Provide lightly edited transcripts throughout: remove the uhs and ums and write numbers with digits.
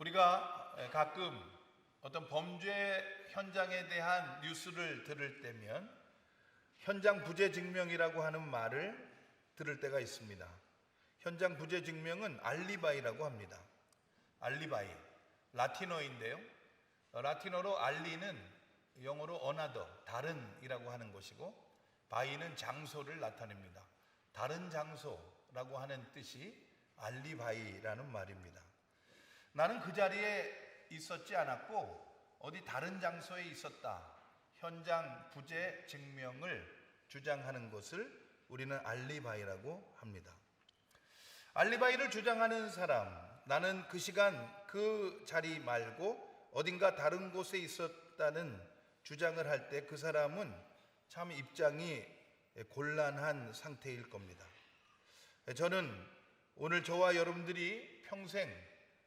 우리가 가끔 어떤 범죄 현장에 대한 뉴스를 들을 때면 현장 부재 증명이라고 하는 말을 들을 때가 있습니다. 현장 부재 증명은 알리바이라고 합니다. 알리바이, 라틴어인데요. 라틴어로 알리는 영어로 another, 다른이라고 하는 것이고, 바이는 장소를 나타냅니다. 다른 장소라고 하는 뜻이 알리바이라는 말입니다. 나는 그 자리에 있었지 않았고 어디 다른 장소에 있었다. 현장 부재 증명을 주장하는 것을 우리는 알리바이라고 합니다. 알리바이를 주장하는 사람, 나는 그 시간 그 자리 말고 어딘가 다른 곳에 있었다는 주장을 할 때 그 사람은 참 입장이 곤란한 상태일 겁니다. 저는 오늘 저와 여러분들이 평생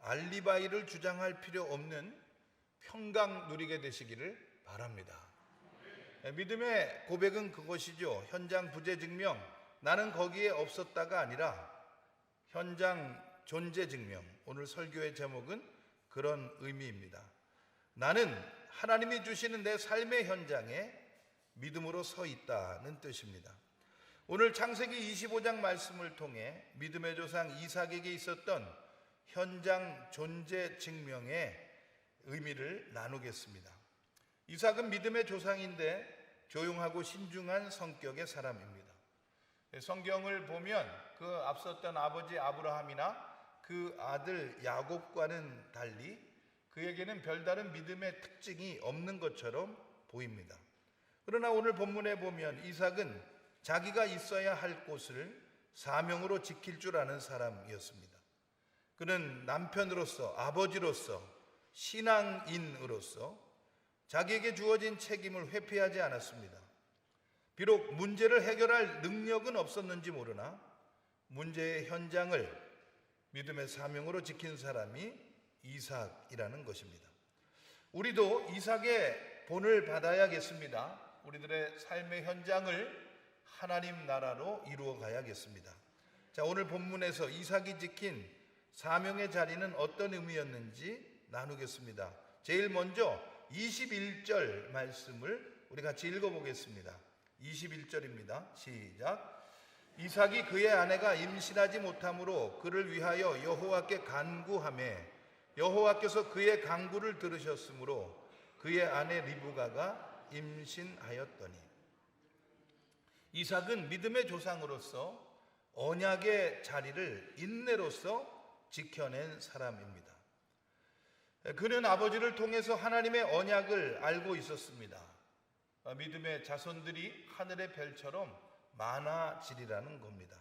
알리바이를 주장할 필요 없는 평강 누리게 되시기를 바랍니다. 믿음의 고백은 그것이죠. 현장 부재 증명, 나는 거기에 없었다가 아니라 현장 존재 증명. 오늘 설교의 제목은 그런 의미입니다. 나는 하나님이 주시는 내 삶의 현장에 믿음으로 서 있다는 뜻입니다. 오늘 창세기 25장 말씀을 통해 믿음의 조상 이삭에게 있었던 현장 존재 증명의 의미를 나누겠습니다. 이삭은 믿음의 조상인데 조용하고 신중한 성격의 사람입니다. 성경을 보면 그 앞섰던 아버지 아브라함이나 그 아들 야곱과는 달리 그에게는 별다른 믿음의 특징이 없는 것처럼 보입니다. 그러나 오늘 본문에 보면 이삭은 자기가 있어야 할 곳을 사명으로 지킬 줄 아는 사람이었습니다. 그는 남편으로서, 아버지로서, 신앙인으로서 자기에게 주어진 책임을 회피하지 않았습니다. 비록 문제를 해결할 능력은 없었는지 모르나 문제의 현장을 믿음의 사명으로 지킨 사람이 이삭이라는 것입니다. 우리도 이삭의 본을 받아야겠습니다. 우리들의 삶의 현장을 하나님 나라로 이루어 가야겠습니다. 자, 오늘 본문에서 이삭이 지킨 사명의 자리는 어떤 의미였는지 나누겠습니다. 제일 먼저 21절 말씀을 우리 같이 읽어보겠습니다. 21절입니다. 시작. 이삭이 그의 아내가 임신하지 못함으로 그를 위하여 여호와께 간구하매 여호와께서 그의 간구를 들으셨으므로 그의 아내 리브가가 임신하였더니. 이삭은 믿음의 조상으로서 언약의 자리를 인내로서 지켜낸 사람입니다. 그는 아버지를 통해서 하나님의 언약을 알고 있었습니다. 믿음의 자손들이 하늘의 별처럼 많아지리라는 겁니다.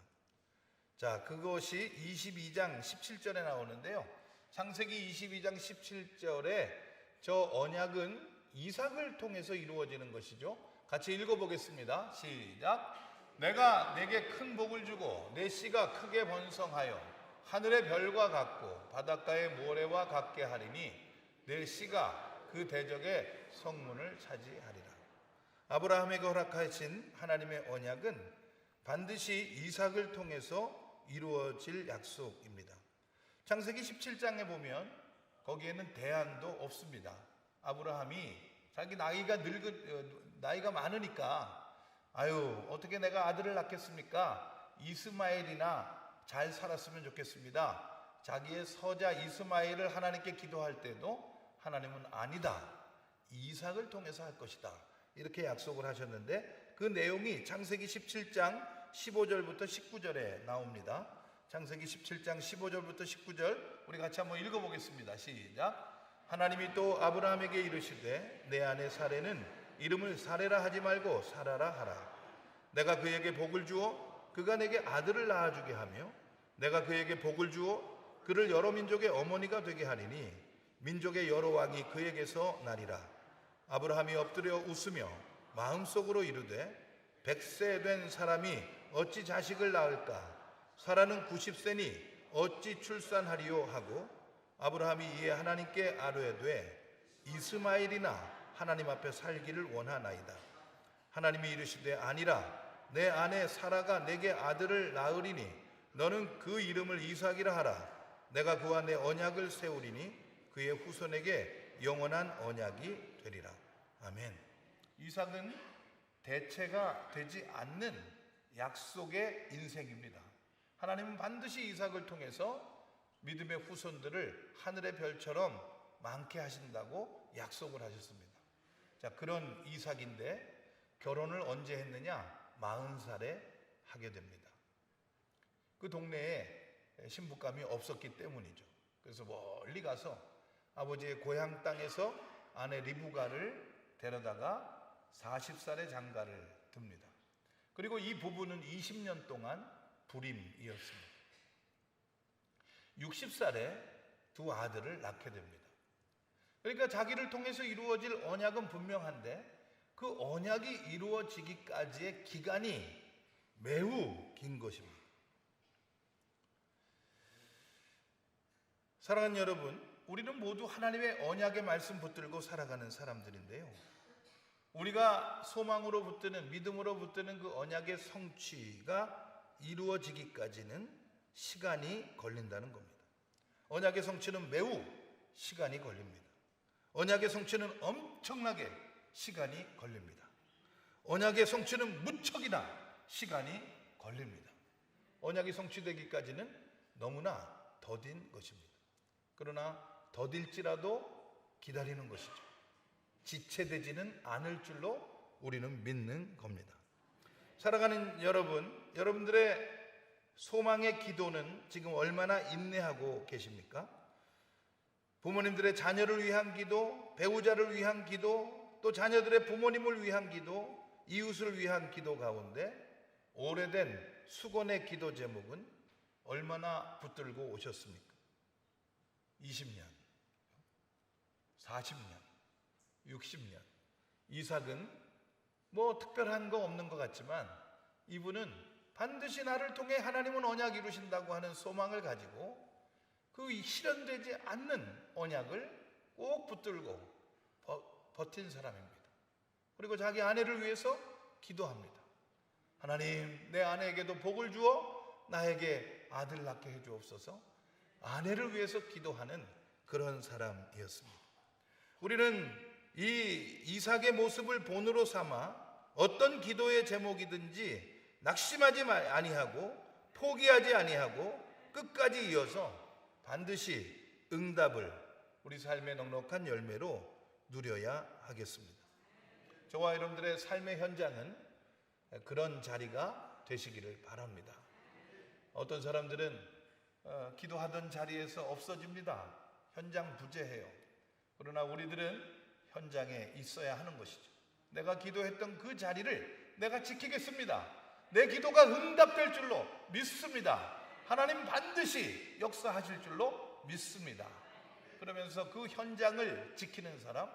자, 그것이 22장 17절에 나오는데요. 창세기 22장 17절에 저 언약은 이삭을 통해서 이루어지는 것이죠. 같이 읽어보겠습니다. 시작. 내가 내게 큰 복을 주고 내 씨가 크게 번성하여 하늘의 별과 같고 바닷가의 모래와 같게 하리니 내 씨가 그 대적의 성문을 차지하리라. 아브라함에게 허락하신 하나님의 언약은 반드시 이삭을 통해서 이루어질 약속입니다. 창세기 17장에 보면 거기에는 대안도 없습니다. 아브라함이 자기 나이가 많으니까 어떻게 내가 아들을 낳겠습니까? 이스마엘이나 잘 살았으면 좋겠습니다. 자기의 서자 이스마엘을 하나님께 기도할 때도 하나님은 아니다, 이삭을 통해서 할 것이다, 이렇게 약속을 하셨는데 그 내용이 창세기 17장 15절부터 19절에 나옵니다. 창세기 17장 15절부터 19절 우리 같이 한번 읽어보겠습니다. 시작. 하나님이 또 아브라함에게 이르시되 내 아내 사레는 이름을 사레라 하지 말고 사라라 하라. 내가 그에게 복을 주어 그가 내게 아들을 낳아주게 하며 내가 그에게 복을 주어 그를 여러 민족의 어머니가 되게 하리니 민족의 여러 왕이 그에게서 나리라. 아브라함이 엎드려 웃으며 마음속으로 이르되 100세 된 사람이 어찌 자식을 낳을까? 사라는 90세니 어찌 출산하리요 하고 아브라함이 이에 하나님께 아뢰되 이스마엘이나 하나님 앞에 살기를 원하나이다. 하나님이 이르시되 아니라 내 아내 사라가 내게 아들을 낳으리니 너는 그 이름을 이삭이라 하라. 내가 그와 내 언약을 세우리니 그의 후손에게 영원한 언약이 되리라. 아멘. 이삭은 대체가 되지 않는 약속의 인생입니다. 하나님은 반드시 이삭을 통해서 믿음의 후손들을 하늘의 별처럼 많게 하신다고 약속을 하셨습니다. 자, 그런 이삭인데 결혼을 언제 했느냐? 40살에 하게 됩니다. 그 동네에 신부감이 없었기 때문이죠. 그래서 멀리 가서 아버지의 고향 땅에서 아내 리브가를 데려다가 40살의 장가를 듭니다. 그리고 이 부부는 20년 동안 불임이었습니다. 60살에 두 아들을 낳게 됩니다. 그러니까 자기를 통해서 이루어질 언약은 분명한데 그 언약이 이루어지기까지의 기간이 매우 긴 것입니다. 사랑하는 여러분, 우리는 모두 하나님의 언약의 말씀 붙들고 살아가는 사람들인데요, 우리가 소망으로 붙드는, 믿음으로 붙드는 그 언약의 성취가 이루어지기까지는 시간이 걸린다는 겁니다. 언약의 성취는 매우 시간이 걸립니다. 언약의 성취는 엄청나게 시간이 걸립니다. 언약의 성취는 무척이나 시간이 걸립니다. 언약이 성취되기까지는 너무나 더딘 것입니다. 그러나 더딜지라도 기다리는 것이죠. 지체되지는 않을 줄로 우리는 믿는 겁니다. 사랑하는 여러분, 여러분들의 소망의 기도는 지금 얼마나 인내하고 계십니까? 부모님들의 자녀를 위한 기도, 배우자를 위한 기도, 또 자녀들의 부모님을 위한 기도, 이웃을 위한 기도 가운데 오래된 수건의 기도 제목은 얼마나 붙들고 오셨습니까? 20년, 40년, 60년. 이삭은 뭐 특별한 거 없는 것 같지만 이분은 반드시 나를 통해 하나님은 언약 이루신다고 하는 소망을 가지고 그 실현되지 않는 언약을 꼭 붙들고 버틴 사람입니다. 그리고 자기 아내를 위해서 기도합니다. 하나님, 내 아내에게도 복을 주어 나에게 아들 낳게 해주옵소서. 아내를 위해서 기도하는 그런 사람이었습니다. 우리는 이 이삭의 모습을 본으로 삼아 어떤 기도의 제목이든지 낙심하지 아니하고 포기하지 아니하고 끝까지 이어서 반드시 응답을 우리 삶의 넉넉한 열매로 누려야 하겠습니다. 저와 여러분들의 삶의 현장은 그런 자리가 되시기를 바랍니다. 어떤 사람들은 기도하던 자리에서 없어집니다. 현장 부재해요. 그러나 우리들은 현장에 있어야 하는 것이죠. 내가 기도했던 그 자리를 내가 지키겠습니다. 내 기도가 응답될 줄로 믿습니다. 하나님 반드시 역사하실 줄로 믿습니다. 그러면서 그 현장을 지키는 사람,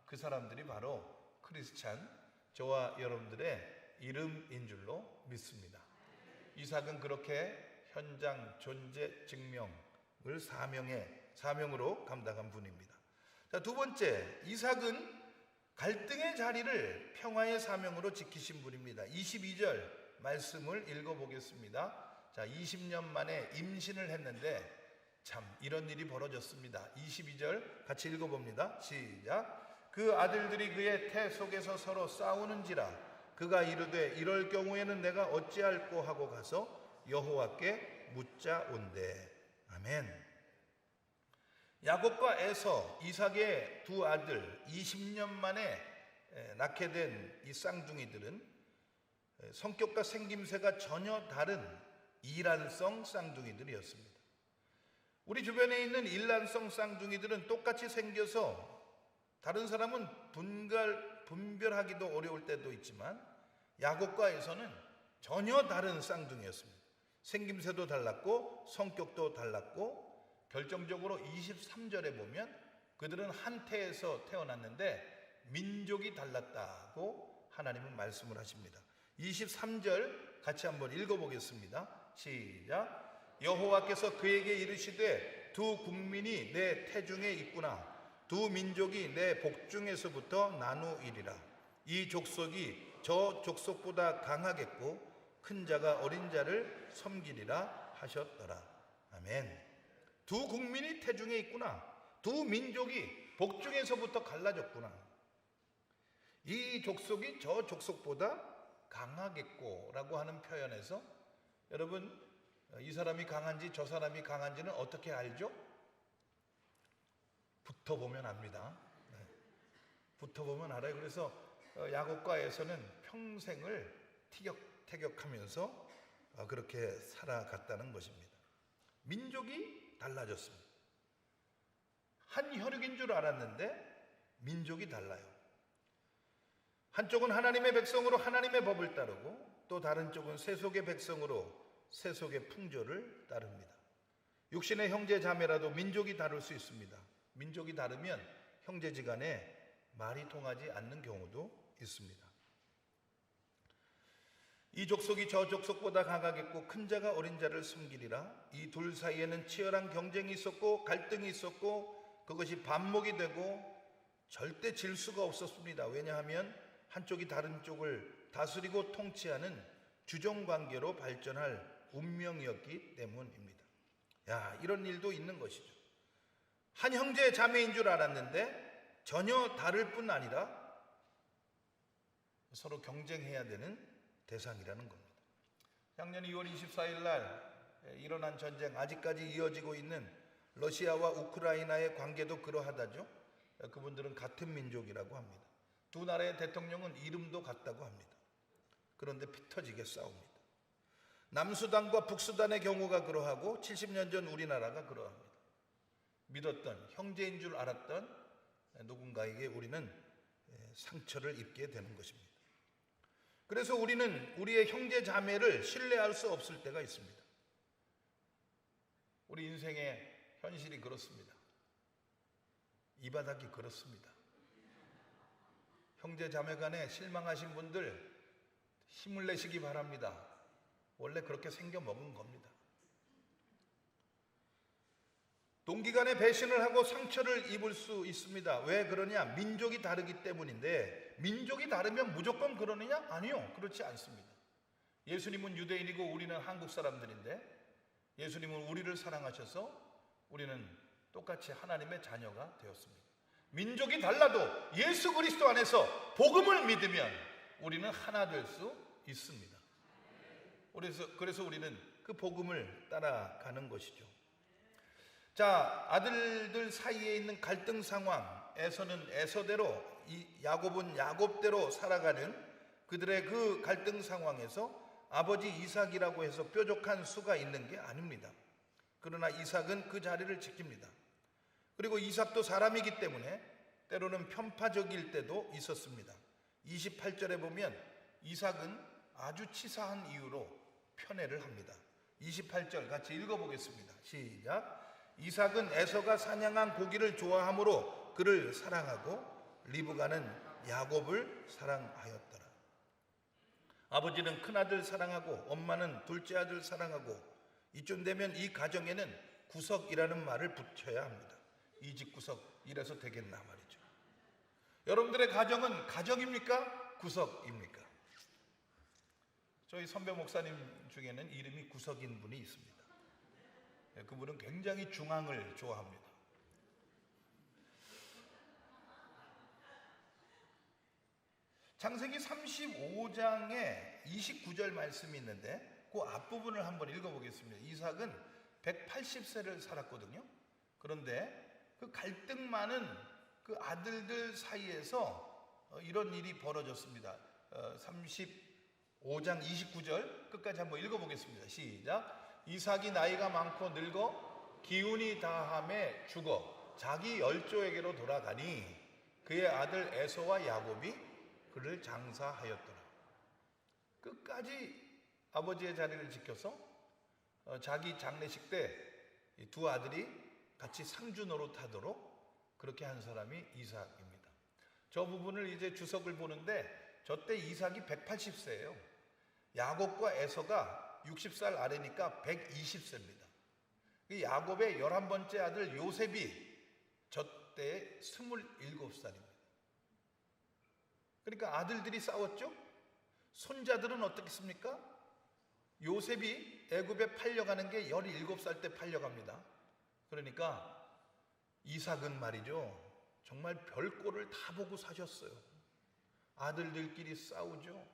그 사람들이 바로 크리스찬, 저와 여러분들의 이름인 줄로 믿습니다. 이삭은 그렇게 현장 존재 증명을 사명으로 감당한 분입니다. 자, 두 번째, 이삭은 갈등의 자리를 평화의 사명으로 지키신 분입니다. 22절 말씀을 읽어보겠습니다. 자, 20년 만에 임신을 했는데 참 이런 일이 벌어졌습니다. 22절 같이 읽어봅니다. 시작. 그 아들들이 그의 태 속에서 서로 싸우는지라 그가 이르되 이럴 경우에는 내가 어찌할꼬 하고 가서 여호와께 묻자온대. 아멘. 야곱과 에서, 이삭의 두 아들 20년 만에 낳게 된 이 쌍둥이들은 성격과 생김새가 전혀 다른 이란성 쌍둥이들이었습니다. 우리 주변에 있는 일란성 쌍둥이들은 똑같이 생겨서 다른 사람은 분별하기도 어려울 때도 있지만 야곱과 에서는 전혀 다른 쌍둥이였습니다. 생김새도 달랐고 성격도 달랐고 결정적으로 23절에 보면 그들은 한 태에서 태어났는데 민족이 달랐다고 하나님은 말씀을 하십니다. 23절 같이 한번 읽어보겠습니다. 시작. 여호와께서 그에게 이르시되 두 국민이 내 태중에 있구나. 두 민족이 내 복중에서부터 나누이리라. 이 족속이 저 족속보다 강하겠고 큰 자가 어린 자를 섬기리라 하셨더라. 아멘. 두 국민이 태중에 있구나. 두 민족이 복중에서부터 갈라졌구나. 이 족속이 저 족속보다 강하겠고라고 하는 표현에서 여러분, 이 사람이 강한지 저 사람이 강한지는 어떻게 알죠? 붙어보면 압니다. 네. 붙어보면 알아요. 그래서 야곱과 에서는 평생을 티격태격하면서 그렇게 살아갔다는 것입니다. 민족이 달라졌습니다. 한 혈육인 줄 알았는데 민족이 달라요. 한쪽은 하나님의 백성으로 하나님의 법을 따르고 또 다른 쪽은 세속의 백성으로 세속의 풍조를 따릅니다. 육신의 형제 자매라도 민족이 다를 수 있습니다. 민족이 다르면 형제지간에 말이 통하지 않는 경우도 있습니다. 이 족속이 저 족속보다 강하겠고 큰 자가 어린 자를 섬기리라. 이 둘 사이에는 치열한 경쟁이 있었고 갈등이 있었고 그것이 반목이 되고 절대 질 수가 없었습니다. 왜냐하면 한쪽이 다른 쪽을 다스리고 통치하는 주종관계로 발전할 운명이었기 때문입니다. 이런 일도 있는 것이죠. 한 형제 자매인 줄 알았는데 전혀 다를 뿐 아니라 서로 경쟁해야 되는 대상이라는 겁니다. 작년 2월 24일 날 일어난 전쟁, 아직까지 이어지고 있는 러시아와 우크라이나의 관계도 그러하다죠. 그분들은 같은 민족이라고 합니다. 두 나라의 대통령은 이름도 같다고 합니다. 그런데 피 터지게 싸웁니다. 남수단과 북수단의 경우가 그러하고 70년 전 우리나라가 그러합니다. 믿었던, 형제인 줄 알았던 누군가에게 우리는 상처를 입게 되는 것입니다. 그래서 우리는 우리의 형제 자매를 신뢰할 수 없을 때가 있습니다. 우리 인생의 현실이 그렇습니다. 이 바닥이 그렇습니다. 형제 자매 간에 실망하신 분들 힘을 내시기 바랍니다. 원래 그렇게 생겨 먹은 겁니다. 동기 간에 배신을 하고 상처를 입을 수 있습니다. 왜 그러냐? 민족이 다르기 때문인데, 민족이 다르면 무조건 그러느냐? 아니요, 그렇지 않습니다. 예수님은 유대인이고 우리는 한국 사람들인데 예수님은 우리를 사랑하셔서 우리는 똑같이 하나님의 자녀가 되었습니다. 민족이 달라도 예수 그리스도 안에서 복음을 믿으면 우리는 하나 될 수 있습니다. 그래서 우리는 그 복음을 따라가는 것이죠. 자, 아들들 사이에 있는 갈등 상황에서는 에서대로, 야곱은 야곱대로 살아가는 그들의 그 갈등 상황에서 아버지 이삭이라고 해서 뾰족한 수가 있는 게 아닙니다. 그러나 이삭은 그 자리를 지킵니다. 그리고 이삭도 사람이기 때문에 때로는 편파적일 때도 있었습니다. 28절에 보면 이삭은 아주 치사한 이유로 편애를 합니다. 28절 같이 읽어보겠습니다. 시작. 이삭은 에서가 사냥한 고기를 좋아하므로 그를 사랑하고 리브가는 야곱을 사랑하였더라. 아버지는 큰아들 사랑하고 엄마는 둘째 아들 사랑하고 이쯤 되면 이 가정에는 구석이라는 말을 붙여야 합니다. 이 집 구석 이래서 되겠나 말이죠. 여러분들의 가정은 가정입니까? 구석입니까? 저희 선배 목사님 중에는 이름이 구석인 분이 있습니다. 그분은 굉장히 중앙을 좋아합니다. 창세기 35장에 29절 말씀이 있는데 그 앞부분을 한번 읽어보겠습니다. 이삭은 180세를 살았거든요. 그런데 그 갈등 많은 그 아들들 사이에서 이런 일이 벌어졌습니다. 35장 29절 끝까지 한번 읽어보겠습니다. 시작. 이삭이 나이가 많고 늙어 기운이 다함에 죽어 자기 열조에게로 돌아가니 그의 아들 에서와 야곱이 그를 장사하였더라. 끝까지 아버지의 자리를 지켜서 자기 장례식 때 두 아들이 같이 상주 노릇하도록 그렇게 한 사람이 이삭입니다. 저 부분을 이제 주석을 보는데 저때 이삭이 180세예요. 야곱과 에서가 60살 아래니까 120세입니다. 야곱의 11번째 아들 요셉이 저때 27살입니다. 그러니까 아들들이 싸웠죠? 손자들은 어떻겠습니까? 요셉이 애굽에 팔려가는 게 17살 때 팔려갑니다. 그러니까 이삭은 말이죠, 정말 별꼴을 다 보고 사셨어요. 아들들끼리 싸우죠.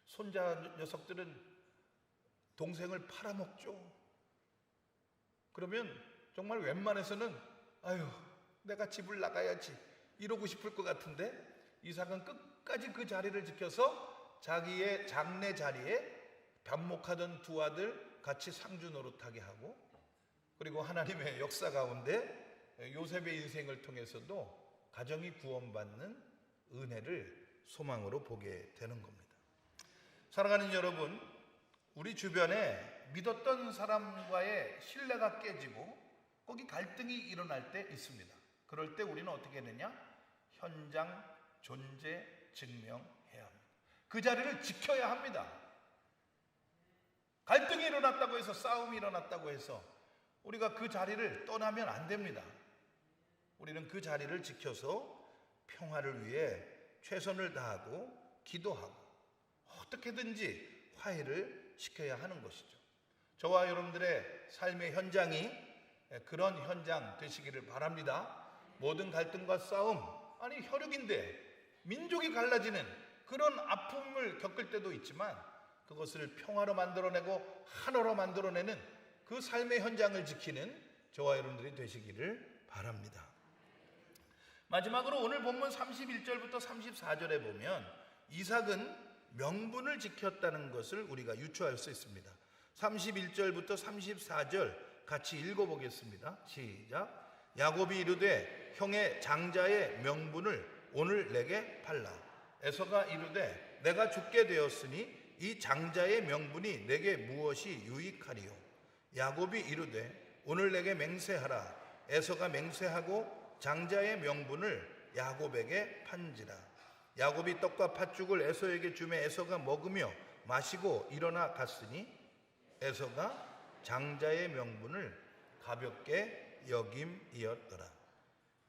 손자 녀석들은 동생을 팔아먹죠. 그러면 정말 웬만해서는 아유, 내가 집을 나가야지 이러고 싶을 것 같은데, 이삭은 끝까지 그 자리를 지켜서 자기의 장래 자리에 변목하던 두 아들 같이 상주 노릇하게 하고, 그리고 하나님의 역사 가운데 요셉의 인생을 통해서도 가정이 구원받는 은혜를 소망으로 보게 되는 겁니다. 사랑하는 여러분, 우리 주변에 믿었던 사람과의 신뢰가 깨지고 거기 갈등이 일어날 때 있습니다. 그럴 때 우리는 어떻게 되느냐? 현장 존재 증명해야 합니다. 그 자리를 지켜야 합니다. 갈등이 일어났다고 해서, 싸움이 일어났다고 해서 우리가 그 자리를 떠나면 안 됩니다. 우리는 그 자리를 지켜서 평화를 위해 최선을 다하고 기도하고 어떻게든지 화해를 시켜야 하는 것이죠. 저와 여러분들의 삶의 현장이 그런 현장 되시기를 바랍니다. 모든 갈등과 싸움, 아니 혈육인데 민족이 갈라지는 그런 아픔을 겪을 때도 있지만 그것을 평화로 만들어내고 하나로 만들어내는 그 삶의 현장을 지키는 저와 여러분들이 되시기를 바랍니다. 마지막으로 오늘 본문 31절부터 34절에 보면 이삭은 명분을 지켰다는 것을 우리가 유추할 수 있습니다. 31절부터 34절 같이 읽어보겠습니다. 시작. 야곱이 이르되 형의 장자의 명분을 오늘 내게 팔라. 에서가 이르되 내가 죽게 되었으니 이 장자의 명분이 내게 무엇이 유익하리요. 야곱이 이르되 오늘 내게 맹세하라. 에서가 맹세하고 장자의 명분을 야곱에게 판지라. 야곱이 떡과 팥죽을 에서에게 주매 에서가 먹으며 마시고 일어나 갔으니 에서가 장자의 명분을 가볍게 여김이었더라.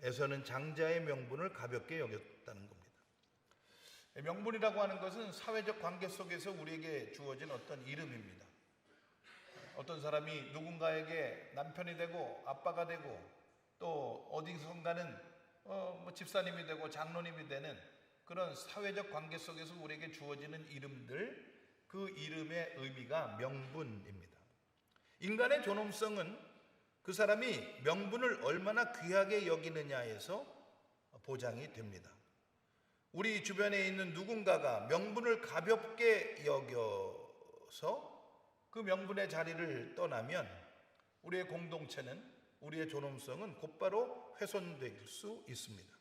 에서는 장자의 명분을 가볍게 여겼다는 겁니다. 명분이라고 하는 것은 사회적 관계 속에서 우리에게 주어진 어떤 이름입니다. 어떤 사람이 누군가에게 남편이 되고 아빠가 되고 또 어디선가는 집사님이 되고 장로님이 되는 그런 사회적 관계 속에서 우리에게 주어지는 이름들, 그 이름의 의미가 명분입니다. 인간의 존엄성은 그 사람이 명분을 얼마나 귀하게 여기느냐에서 보장이 됩니다. 우리 주변에 있는 누군가가 명분을 가볍게 여겨서 그 명분의 자리를 떠나면 우리의 공동체는, 우리의 존엄성은 곧바로 훼손될 수 있습니다.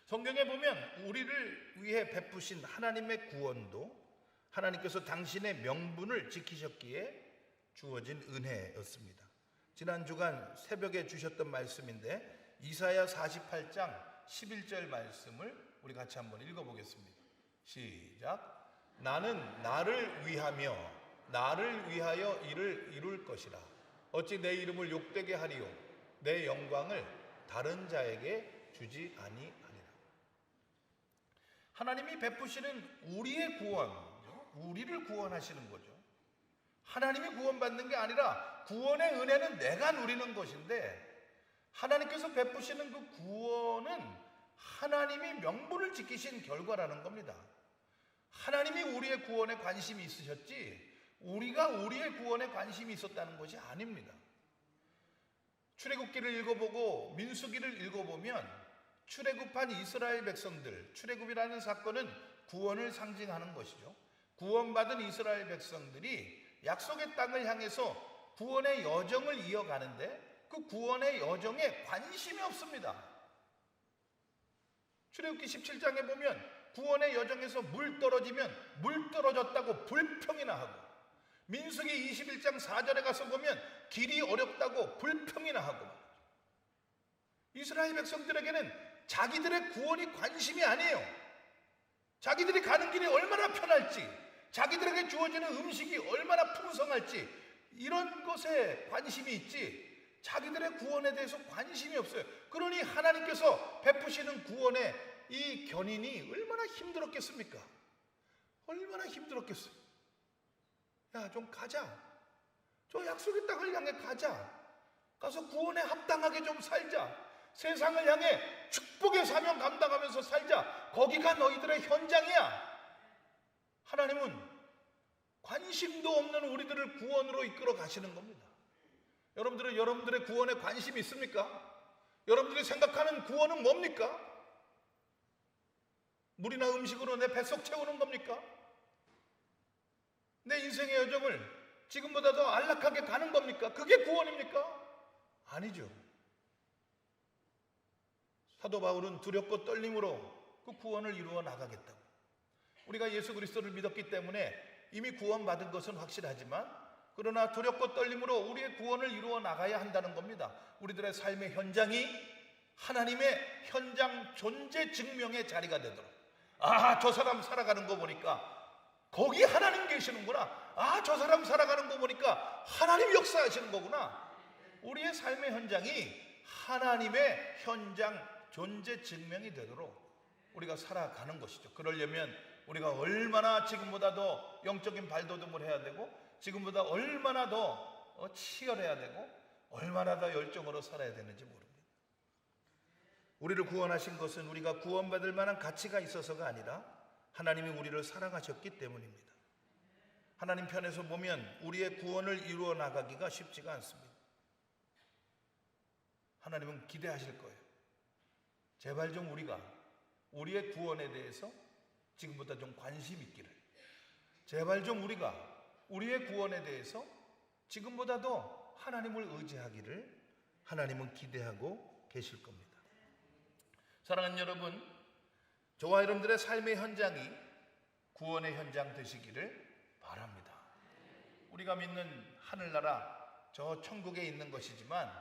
성경에 보면 우리를 위해 베푸신 하나님의 구원도 하나님께서 당신의 명분을 지키셨기에 주어진 은혜였습니다. 지난 주간 새벽에 주셨던 말씀인데 이사야 48장 11절 말씀을 우리 같이 한번 읽어보겠습니다. 시작. 나는 나를 위하며 나를 위하여 이를 이룰 것이라. 어찌 내 이름을 욕되게 하리요. 내 영광을 다른 자에게 주지 아니하리라. 하나님이 베푸시는 우리의 구원, 우리를 구원하시는 거죠. 하나님이 구원받는 게 아니라 구원의 은혜는 내가 누리는 것인데, 하나님께서 베푸시는 그 구원은 하나님이 명분을 지키신 결과라는 겁니다. 하나님이 우리의 구원에 관심이 있으셨지 우리가 우리의 구원에 관심이 있었다는 것이 아닙니다. 출애굽기를 읽어보고 민수기를 읽어보면 출애굽한 이스라엘 백성들, 출애굽이라는 사건은 구원을 상징하는 것이죠. 구원받은 이스라엘 백성들이 약속의 땅을 향해서 구원의 여정을 이어가는데 그 구원의 여정에 관심이 없습니다. 출애굽기 17장에 보면 구원의 여정에서 물 떨어지면 물 떨어졌다고 불평이나 하고, 민수기 21장 4절에 가서 보면 길이 어렵다고 불평이나 하고, 이스라엘 백성들에게는 자기들의 구원이 관심이 아니에요. 자기들이 가는 길이 얼마나 편할지, 자기들에게 주어지는 음식이 얼마나 풍성할지, 이런 것에 관심이 있지 자기들의 구원에 대해서 관심이 없어요. 그러니 하나님께서 베푸시는 구원의 이 견인이 얼마나 힘들었겠습니까? 얼마나 힘들었겠어요. 야, 좀 가자. 저 약속의 땅을 향해 가자. 가서 구원에 합당하게 좀 살자. 세상을 향해 축복의 사명 감당하면서 살자. 거기가 너희들의 현장이야. 하나님은 관심도 없는 우리들을 구원으로 이끌어 가시는 겁니다. 여러분들은 여러분들의 구원에 관심이 있습니까? 여러분들이 생각하는 구원은 뭡니까? 물이나 음식으로 내 뱃속 채우는 겁니까? 내 인생의 여정을 지금보다 더 안락하게 가는 겁니까? 그게 구원입니까? 아니죠. 사도 바울은 두렵고 떨림으로 그 구원을 이루어 나가겠다고. 우리가 예수 그리스도를 믿었기 때문에 이미 구원받은 것은 확실하지만, 그러나 두렵고 떨림으로 우리의 구원을 이루어 나가야 한다는 겁니다. 우리들의 삶의 현장이 하나님의 현장 존재 증명의 자리가 되도록. 아, 저 사람 살아가는 거 보니까 거기 하나님 계시는구나. 아, 저 사람 살아가는 거 보니까 하나님 역사하시는 거구나. 우리의 삶의 현장이 하나님의 현장 존재 증명이 되도록 우리가 살아가는 것이죠. 그러려면 우리가 얼마나 지금보다 더 영적인 발돋움을 해야 되고, 지금보다 얼마나 더 치열해야 되고, 얼마나 더 열정으로 살아야 되는지 모릅니다. 우리를 구원하신 것은 우리가 구원받을 만한 가치가 있어서가 아니라 하나님이 우리를 사랑하셨기 때문입니다. 하나님 편에서 보면 우리의 구원을 이루어 나가기가 쉽지가 않습니다. 하나님은 기대하실 거예요. 제발 좀 우리가 우리의 구원에 대해서 지금보다 좀 관심 있기를, 제발 좀 우리가 우리의 구원에 대해서 지금보다 더 하나님을 의지하기를 하나님은 기대하고 계실 겁니다. 사랑하는 여러분, 저와 여러분들의 삶의 현장이 구원의 현장 되시기를 바랍니다. 우리가 믿는 하늘나라, 저 천국에 있는 것이지만,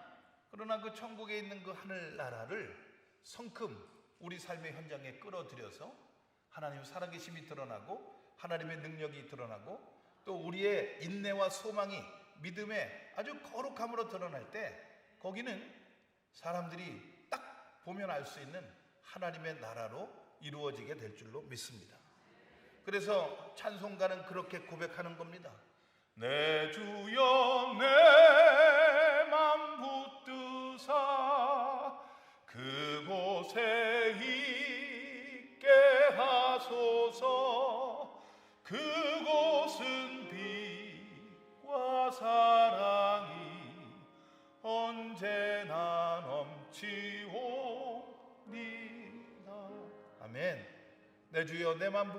그러나 그 천국에 있는 그 하늘나라를 성큼 우리 삶의 현장에 끌어들여서 하나님의 살아계심이 드러나고 하나님의 능력이 드러나고 또 우리의 인내와 소망이 믿음의 아주 거룩함으로 드러날 때, 거기는 사람들이 딱 보면 알 수 있는 하나님의 나라로 이루어지게 될 줄로 믿습니다. 그래서 찬송가는 그렇게 고백하는 겁니다. 내 주여 내 맘 붙드사 그곳에 있게 하소서. 그곳은 빛과 사랑이 언제나 넘치오리다. 아멘. 내 주여 내 맘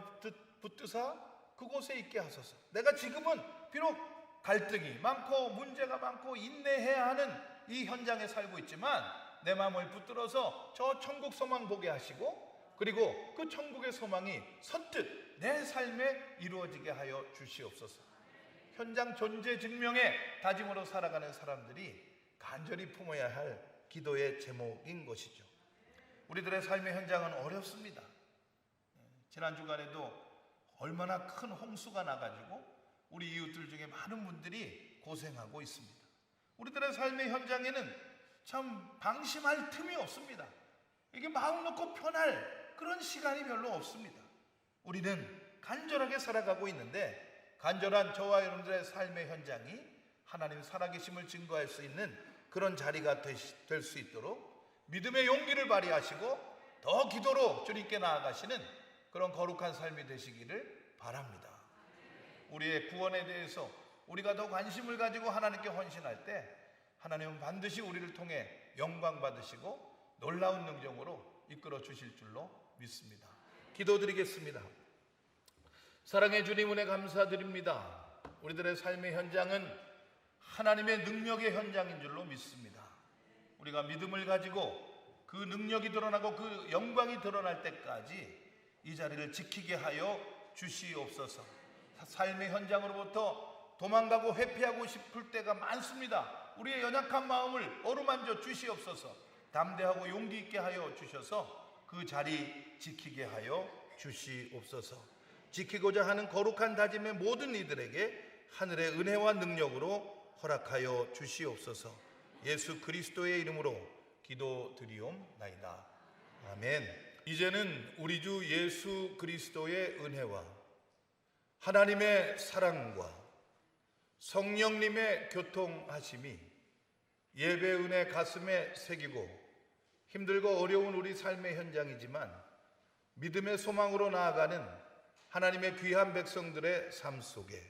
붙드사 그곳에 있게 하소서. 내가 지금은 비록 갈등이 많고 문제가 많고 인내해야 하는 이 현장에 살고 있지만, 내 마음을 붙들어서 저 천국 소망 보게 하시고, 그리고 그 천국의 소망이 선뜻 내 삶에 이루어지게 하여 주시옵소서. 현장 존재 증명의 다짐으로 살아가는 사람들이 간절히 품어야 할 기도의 제목인 것이죠. 우리들의 삶의 현장은 어렵습니다. 지난 주간에도 얼마나 큰 홍수가 나가지고 우리 이웃들 중에 많은 분들이 고생하고 있습니다. 우리들의 삶의 현장에는 참 방심할 틈이 없습니다. 이게 마음 놓고 편할 그런 시간이 별로 없습니다. 우리는 간절하게 살아가고 있는데, 간절한 저와 여러분들의 삶의 현장이 하나님 살아계심을 증거할 수 있는 그런 자리가 될 수 있도록 믿음의 용기를 발휘하시고 더 기도로 주님께 나아가시는 그런 거룩한 삶이 되시기를 바랍니다. 우리의 구원에 대해서 우리가 더 관심을 가지고 하나님께 헌신할 때, 하나님은 반드시 우리를 통해 영광 받으시고 놀라운 능력으로 이끌어 주실 줄로 믿습니다. 기도드리겠습니다. 사랑의 주님, 은혜 감사드립니다. 우리들의 삶의 현장은 하나님의 능력의 현장인 줄로 믿습니다. 우리가 믿음을 가지고 그 능력이 드러나고 그 영광이 드러날 때까지 이 자리를 지키게 하여 주시옵소서. 삶의 현장으로부터 도망가고 회피하고 싶을 때가 많습니다. 우리의 연약한 마음을 어루만져 주시옵소서. 담대하고 용기 있게 하여 주셔서 그 자리 지키게 하여 주시옵소서. 지키고자 하는 거룩한 다짐의 모든 이들에게 하늘의 은혜와 능력으로 허락하여 주시옵소서. 예수 그리스도의 이름으로 기도드리옵나이다. 아멘. 이제는 우리 주 예수 그리스도의 은혜와 하나님의 사랑과 성령님의 교통하심이 예배 은혜 가슴에 새기고 힘들고 어려운 우리 삶의 현장이지만 믿음의 소망으로 나아가는 하나님의 귀한 백성들의 삶 속에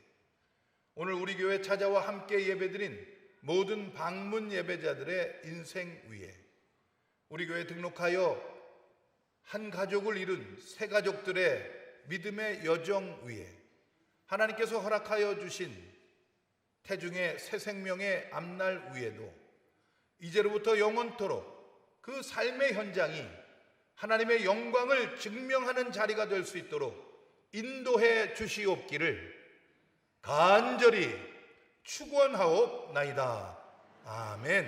오늘 우리 교회 찾아와 함께 예배드린 모든 방문 예배자들의 인생 위에 우리 교회 등록하여 한 가족을 이룬 새 가족들의 믿음의 여정 위에 하나님께서 허락하여 주신 태중의 새 생명의 앞날 위에도 이제로부터 영원토록 그 삶의 현장이 하나님의 영광을 증명하는 자리가 될 수 있도록 인도해 주시옵기를 간절히 축원하옵나이다. 아멘.